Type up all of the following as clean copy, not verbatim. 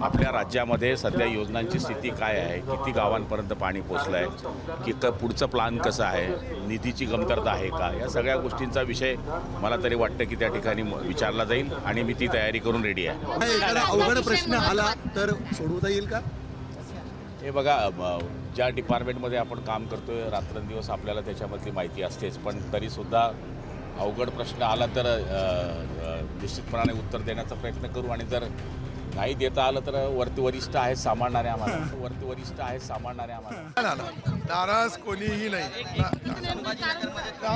आपल्या राज्यामध्ये सध्या योजनांची स्थिती काय आहे, किती गावांपर्यंत पाणी पोचलं आहे, की पुढचं प्लान कसं आहे, निधीची कमतरता आहे का, या सगळ्या गोष्टींचा विषय मला तरी वाटतं की त्या ठिकाणी विचारला जाईल आणि मी ती तयारी करून रेडी आहे. एखादा अवघड प्रश्न आला तर सोडवता येईल का? हे बघा, ज्या डिपार्टमेंटमध्ये आपण काम करतोय रात्रंदिवस आपल्याला त्याच्यामधली माहिती असतेच, पण तरीसुद्धा अवघड प्रश्न आला तर निश्चितपणाने उत्तर देण्याचा प्रयत्न करू आणि जर नाही देता आलं तर वरिष्ठ आहेत सांभाळणारे आम्हाला वरिष्ठ आहेत सांभाळणारे आम्हाला. नाराज कोणीही नाही.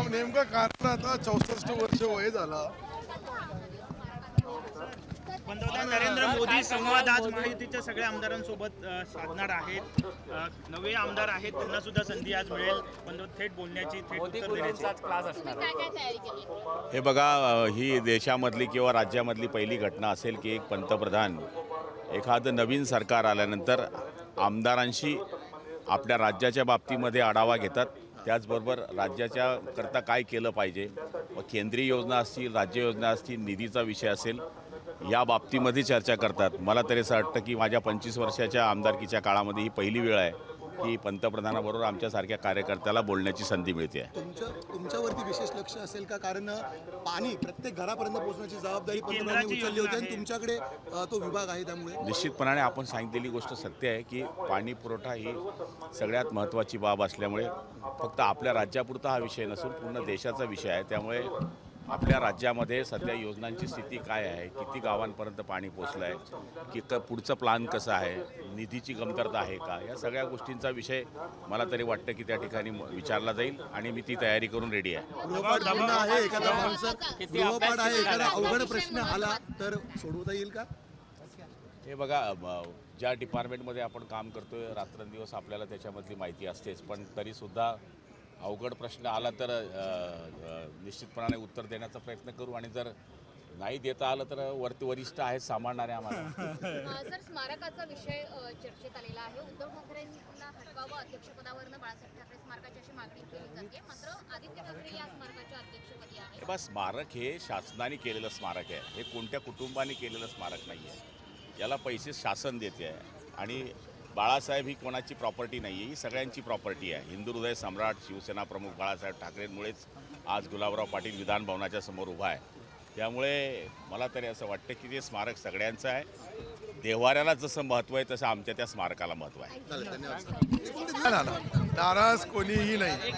नेमकं कारण आता 64 वर्ष वय झालं. पंतप्रधान नरेंद्र मोदी संवाद आज महायुतीच्या सगळ्या आमदारांसोबत साधणार आहेत. नवे आमदार आहेत, त्यांना सुद्धा संधी आज मिळेल थेट बोलण्याची, थेट उत्तर देण्याची. हे बघा, ही देशामधली किंवा राज्यामधली पहिली घटना असेल की एक पंतप्रधान एखादं नवीन सरकार आल्यानंतर आमदारांशी आपल्या राज्याच्या बाबतीमध्ये आढावा घेतात, त्याचबरोबर राज्याच्या करता काय केलं पाहिजे, व केंद्रीय योजना असतील, राज्य योजना असतील, निधीचा विषय असेल, या बाबतीमध्ये चर्चा करतात. मला तरी असं वाटतं की माझ्या 25 वर्षाच्या आमदारकीच्या काळामध्ये ही पहिली वेळ आहे की पंतप्रधानाबरोबर आमच्यासारख्या कार्यकर्त्याला बोलण्याची संधी मिळते आहे. तुमच्यावरती विशेष लक्ष असेल का? कारण पाणी प्रत्येक घरापर्यंत पोहोचण्याची जबाबदारी पंतप्रधानांनी उचलली होती आणि तुमच्याकडे तो विभाग आहे, त्यामुळे निश्चितपणाने आपण सांगितलेली गोष्ट सत्य आहे की पाणी पुरवठा ही सगळ्यात महत्त्वाची बाब असल्यामुळे फक्त आपल्या राज्यापुरता हा विषय नसून पूर्ण देशाचा विषय आहे. त्यामुळे आपल्या राज्यामध्ये सध्या योजनांची स्थिती काय आहे, किती गावांपर्यंत पाणी पोचलं आहे, की पुढचं प्लान कसं आहे, निधीची कमतरता आहे का, या सगळ्या गोष्टींचा विषय मला तरी वाटतं की त्या ठिकाणी विचारला जाईल आणि मी ती तयारी करून रेडी आहे. एखादा अवघड प्रश्न आला तर सोडवता येईल का? हे बघा, ज्या डिपार्टमेंटमध्ये आपण काम करतोय रात्रंदिवस आपल्याला त्याच्यामधली माहिती असतेच, पण तरीसुद्धा अवघड प्रश्न आला तर निश्चितपणाने उत्तर देण्याचा प्रयत्न करू आणि जर नाही देता आलं तर वरिष्ठ आहेत सांभाळणारे आम्हाला. सर, स्मारकाचा विषय चर्चेत आलेला आहे. उद्धव ठाकरेंना हटवावं अध्यक्षपदावरनं बाळासाहेब ठाकरे स्मारकाची अशी मागणी केली जाते, मात्र आदित्य ठाकरे या स्मारकाच्या अध्यक्षपदी आहे. बस, स्मारक हे शासनाने केलेलं स्मारक आहे, हे कोणत्या कुटुंबाने केलेलं स्मारक नाही आहे. याला पैसे शासन देते आहे आणि बाळासाहेब ही कोणाची प्रॉपर्टी नाही आहे, ही सगळ्यांची प्रॉपर्टी आहे. हिंदू हृदय सम्राट शिवसेना प्रमुख बाळासाहेब ठाकरेंमुळेच आज गुलाबराव पाटील विधान भवनाच्या समोर उभा आहे. त्यामुळे मला तरी असं वाटतं की ते स्मारक सगळ्यांचं आहे. देव्हाऱ्याला जसं महत्त्व आहे तसं आमच्या त्या स्मारकाला महत्त्व आहे. नाराज कोणीही नाही.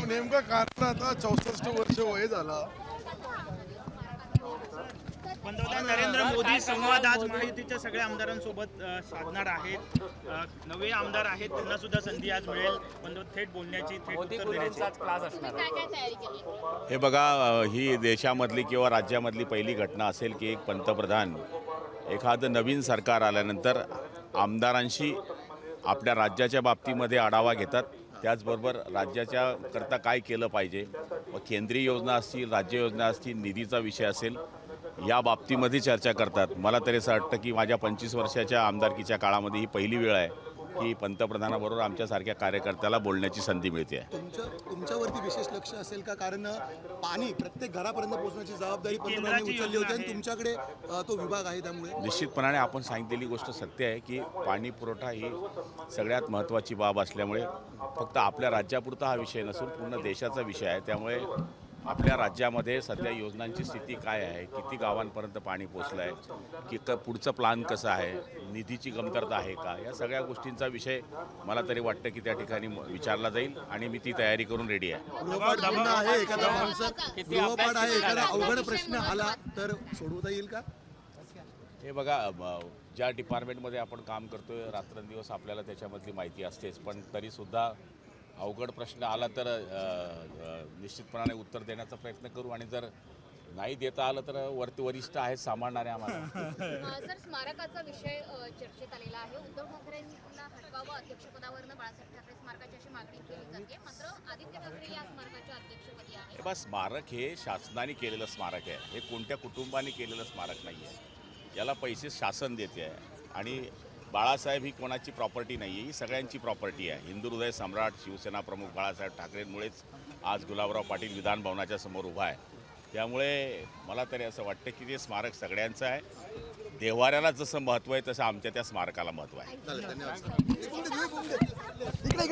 नेमकं कारण आता 64 वर्ष वय झालं. पंतप्रधान नरेंद्र मोदी संवाद आज महायुतीच्या सगळ्या आमदारांसोबत साधणार आहेत. नवे आमदार आहेत, त्यांना सुद्धा संधी आज मिळेल थेट बोलण्याची, थेट उत्तर देण्याची. हे बघा, ही देशामधली किंवा राज्यामधली पहिली घटना असेल की एक पंतप्रधान एखादं नवीन सरकार आल्यानंतर आमदारांशी आपल्या राज्याच्या बाबतीमध्ये आढावा घेतात, त्याचबरोबर राज्याच्या करता काय केलं पाहिजे, व केंद्रीय योजना असतील, राज्य योजना असतील, निधीचा विषय असेल, या बाबतीमध्ये चर्चा करतात. मला तरी असं वाटतं की माझ्या 25 वर्षाच्या आमदारकीच्या काळामध्ये ही पहिली वेळ आहे की पंतप्रधानाबरोबर आमच्यासारख्या कार्यकर्त्याला बोलण्याची संधी मिळते आहे. तुमच्यावरती विशेष लक्ष असेल का? कारण पाणी प्रत्येक घरापर्यंत पोहोचण्याची जबाबदारी पंतप्रधानांनी उचलली होती आणि तुमच्याकडे तो विभाग आहे, त्यामुळे निश्चितपणाने आपण सांगितलेली गोष्ट सत्य आहे की पाणी पुरवठा ही सगळ्यात महत्त्वाची बाब असल्यामुळे फक्त आपल्या राज्यापुरता हा विषय नसून पूर्ण देशाचा विषय आहे. त्यामुळे आपल्या राज्यामध्ये सध्या योजनांची स्थिती काय आहे, किती गावांपर्यंत पाणी पोचलं आहे, की पुढचं प्लान कसं आहे, निधीची कमतरता आहे का, या सगळ्या गोष्टींचा विषय मला तरी वाटतं की त्या ठिकाणी विचारला जाईल आणि मी ती तयारी करून रेडी आहे. एखादा अवघड प्रश्न आला तर सोडवता येईल का? हे बघा, ज्या डिपार्टमेंटमध्ये आपण काम करतोय रात्रंदिवस आपल्याला त्याच्यामधली माहिती असतेच, पण तरीसुद्धा अवघड प्रश्न आला तर निश्चितपणाने उत्तर देण्याचा प्रयत्न करू आणि जर नाही देता आलं तर वरिष्ठ आहेत सांभाळणारे आम्हाला. सर, स्मारकाचा विषय चर्चेत आलेला आहे. उद्धव ठाकरेंना हटवावं अध्यक्षपदावरनं बाळासाहेब ठाकरे स्मारकाची अशी मागणी केली जाते, मात्र आदित्य ठाकरे या स्मारकाच्या अध्यक्षपदी आहे. बस, स्मारक हे शासनाने केलेलं स्मारक आहे, हे कोणत्या कुटुंबाने केलेलं स्मारक नाही आहे. याला पैसे शासन देते आहे आणि बाळासाहेब ही कोणाची प्रॉपर्टी नाही आहे, ही सगळ्यांची प्रॉपर्टी आहे. हिंदू हृदय सम्राट शिवसेना प्रमुख बाळासाहेब ठाकरेंमुळेच आज गुलाबराव पाटील विधान भवनाच्या समोर उभा आहे. त्यामुळे मला तरी असं वाटतं की ते स्मारक सगळ्यांचं आहे. देव्हाऱ्याला जसं महत्त्व आहे तसं आमच्या त्या स्मारकाला महत्त्व आहे. चालेल, धन्यवाद सर. इकडे